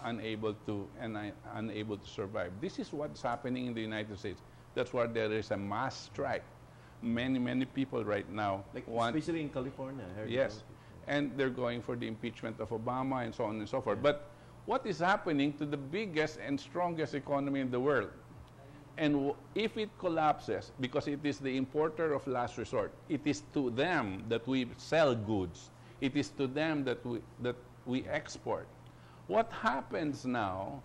unable to survive. This is what's happening in the United States. That's why there is a mass strike. Many people right now want, especially in California. I heard yes, and they're going for the impeachment of Obama and so on and so forth. Yeah. But what is happening to the biggest and strongest economy in the world? And if it collapses, because it is the importer of last resort, it is to them that we sell goods. It is to them that we export. What happens now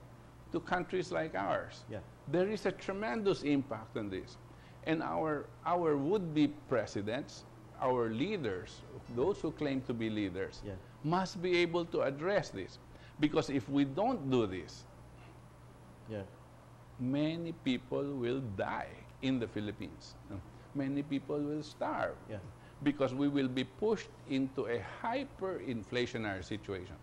to countries like ours? Yeah. There is a tremendous impact on this. And our would-be presidents, our leaders, those who claim to be leaders, Yeah. must be able to address this. Because if we don't do this, Yeah. many people will die in the Philippines. Many people will starve. Yeah. Because we will be pushed into a hyperinflationary situation.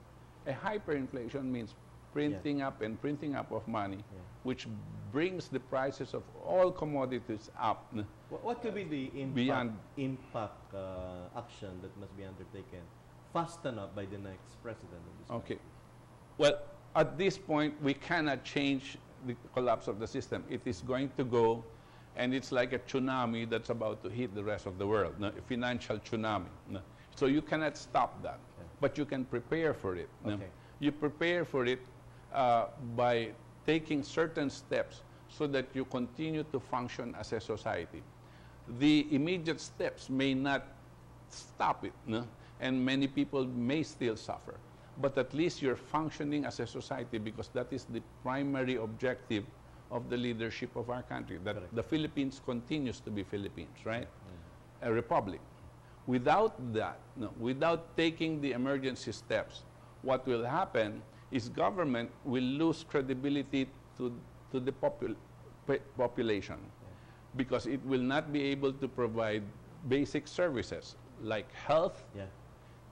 A hyperinflation means printing up and printing up of money, which brings the prices of all commodities up. What could be the impact action that must be undertaken fast enough by the next president of this country? Okay. Well, at this point, we cannot change the collapse of the system. It is going to go, and it's like a tsunami that's about to hit the rest of the world, a financial tsunami. So you cannot stop that, but you can prepare for it. Okay. You prepare for it by taking certain steps so that you continue to function as a society. The immediate steps may not stop it, and many people may still suffer. But at least you're functioning as a society, because that is the primary objective of the leadership of our country, that the Philippines continues to be Philippines, right? A republic. Without that, without taking the emergency steps, what will happen is government will lose credibility to the population, because it will not be able to provide basic services like health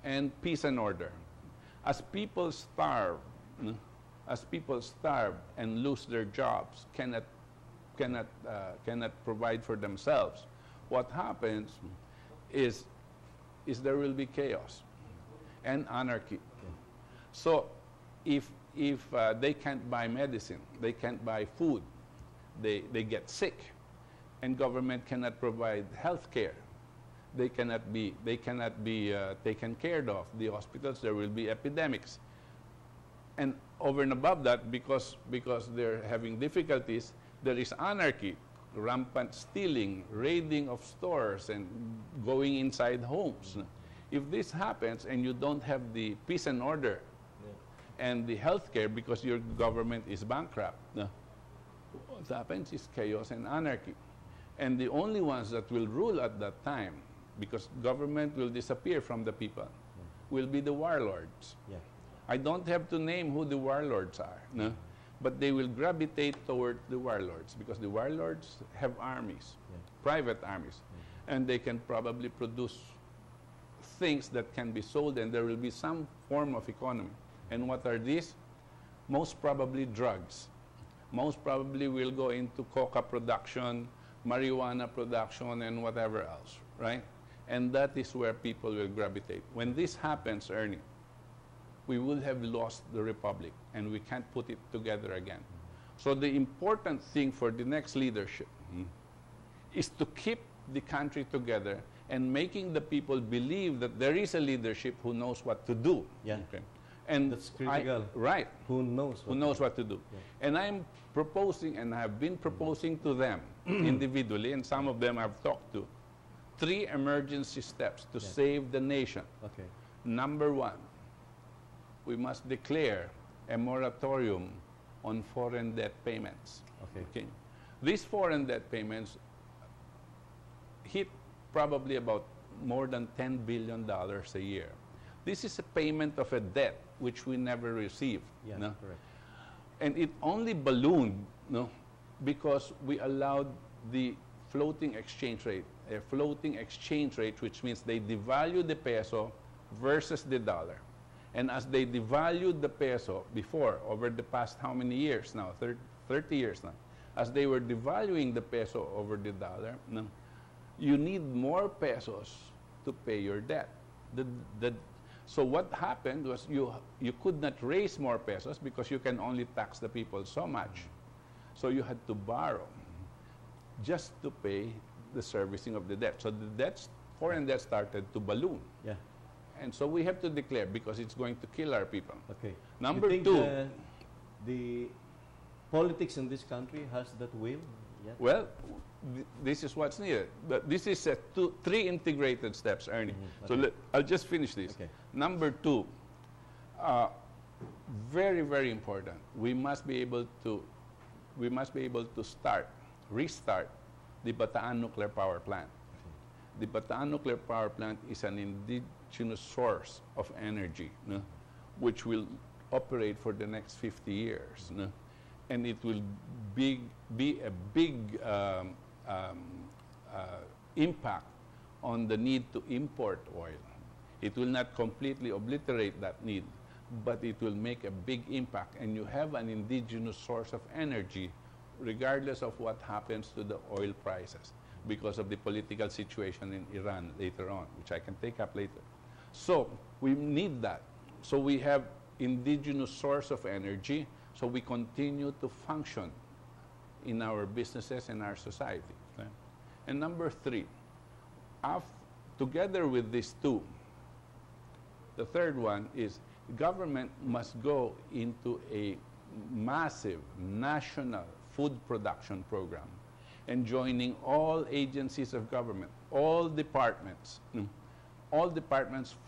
and peace and order. As people starve, and lose their jobs, cannot provide for themselves, what happens is there will be chaos and anarchy. So if they can't buy medicine, they can't buy food, they get sick, and government cannot provide health care, they cannot be taken care of. The hospitals, there will be epidemics. And over and above that, because they're having difficulties, there is anarchy, rampant stealing, raiding of stores, and going inside homes. If this happens and you don't have the peace and order and the health care because your government is bankrupt, what happens is chaos and anarchy. And the only ones that will rule at that time, because government will disappear from the people, will be the warlords. I don't have to name who the warlords are, but they will gravitate toward the warlords, because the warlords have armies, private armies, and they can probably produce things that can be sold, and there will be some form of economy. And what are these? Most probably drugs. Most probably will go into coca production, marijuana production, and whatever else, right? And that is where people will gravitate. When this happens, Ernie, we will have lost the republic, and we can't put it together again. So the important thing for the next leadership is to keep the country together and making the people believe that there is a leadership who knows what to do. Okay? And that's critical. Right. Who knows what to do. And I'm proposing, and I have been proposing to them individually, and some of them I've talked to, 3 emergency steps to save the nation. Okay. Number 1, we must declare a moratorium on foreign debt payments. Okay. These foreign debt payments hit probably about more than $10 billion a year. This is a payment of a debt which we never received. Correct. And it only ballooned because we allowed the floating exchange rate, a floating exchange rate, which means they devalue the peso versus the dollar. And as they devalued the peso before, over the past how many years now, 30 years now, as they were devaluing the peso over the dollar, you need more pesos to pay your debt. So what happened was you could not raise more pesos because you can only tax the people so much. So you had to borrow just to pay the servicing of the debt. So the debts, foreign debt started to balloon. Yeah. And so we have to declare because it's going to kill our people. Okay. Number you think two. The politics in this country has that will? Yeah. Well, this is what's needed. But this is three integrated steps, Ernie. Okay. So I'll just finish this. Okay. Number two, very, very important. We must be able to restart the Bataan nuclear power plant. The Bataan nuclear power plant is an indigenous source of energy, no? Which will operate for the next 50 years. No? And it will be a big impact on the need to import oil. It will not completely obliterate that need, but it will make a big impact. And you have an indigenous source of energy regardless of what happens to the oil prices because of the political situation in Iran later on, which I can take up later. So we need that. So we have indigenous source of energy, so we continue to function in our businesses and our society. Okay? And number three, together with these two, the third one is government must go into a massive national food production program and joining all agencies of government, all departments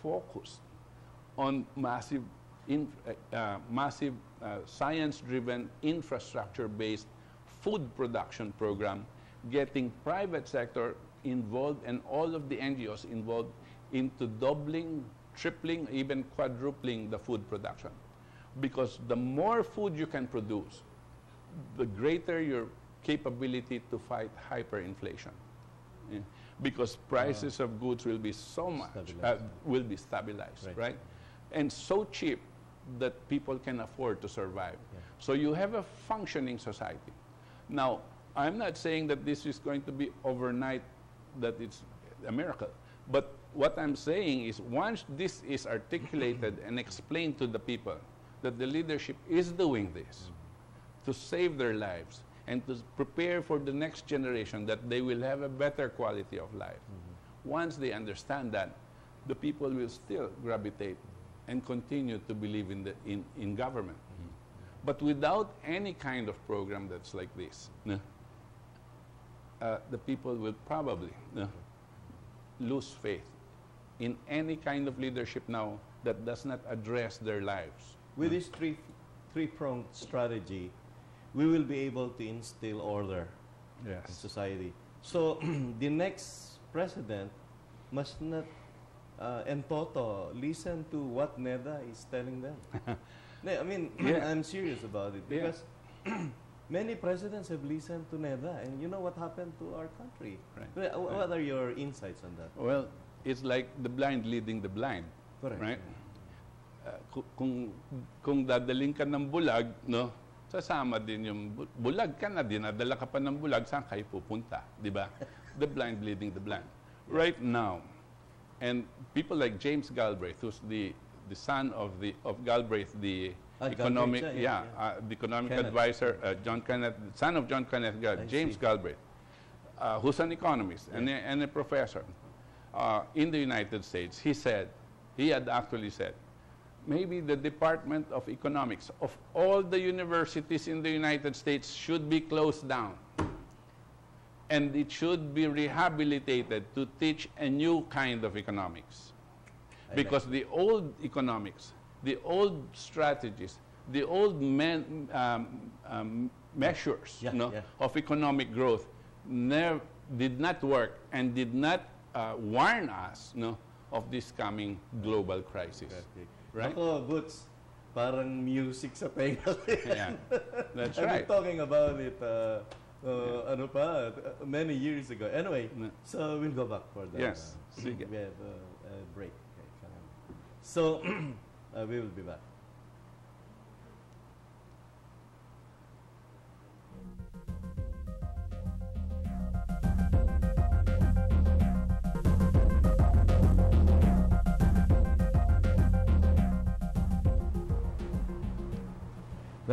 focused on massive science-driven, infrastructure-based food production program, getting private sector involved and all of the NGOs involved into doubling, tripling, even quadrupling the food production. Because the more food you can produce, the greater your capability to fight hyperinflation. Yeah. Because prices of goods will be so much, will be stabilized, right? And so cheap that people can afford to survive. Yeah. So you have a functioning society. Now, I'm not saying that this is going to be overnight, that it's a miracle. But what I'm saying is once this is articulated and explained to the people, that the leadership is doing this to save their lives and to prepare for the next generation that they will have a better quality of life. Once they understand that, the people will still gravitate and continue to believe in government. But without any kind of program that's like this, the people will probably lose faith in any kind of leadership now that does not address their lives. With this three-pronged strategy, we will be able to instill order in society. So the next president must not en toto listen to what NEDA is telling them. I mean, I'm serious about it because many presidents have listened to NEDA, and you know what happened to our country. Right. What are your insights on that? Well, it's like the blind leading the blind. Correct. Right? Kung dadaling ka ng bulag, no, sasama din yung bulag ka na, dinadala ka pa ng bulag, saan kayo pupunta? Di ba? The blind leading the blind. Right now, and people like James Galbraith, who's the son of Galbraith, the economic, the economic advisor, John Kenneth, son of John Kenneth Galbraith, James Galbraith, who's an economist and a professor in the United States. He had actually said, maybe the Department of Economics of all the universities in the United States should be closed down. And it should be rehabilitated to teach a new kind of economics. Because the old economics, the old strategies, the old measures of economic growth did not work and did not warn us of this coming global crisis. Right? Ako, Butch, parang music sa tenga ko. Yeah, that's I've right. been talking about it many years ago. Anyway, so we'll go back for that. Yes. We have a break. Okay, so we will be back.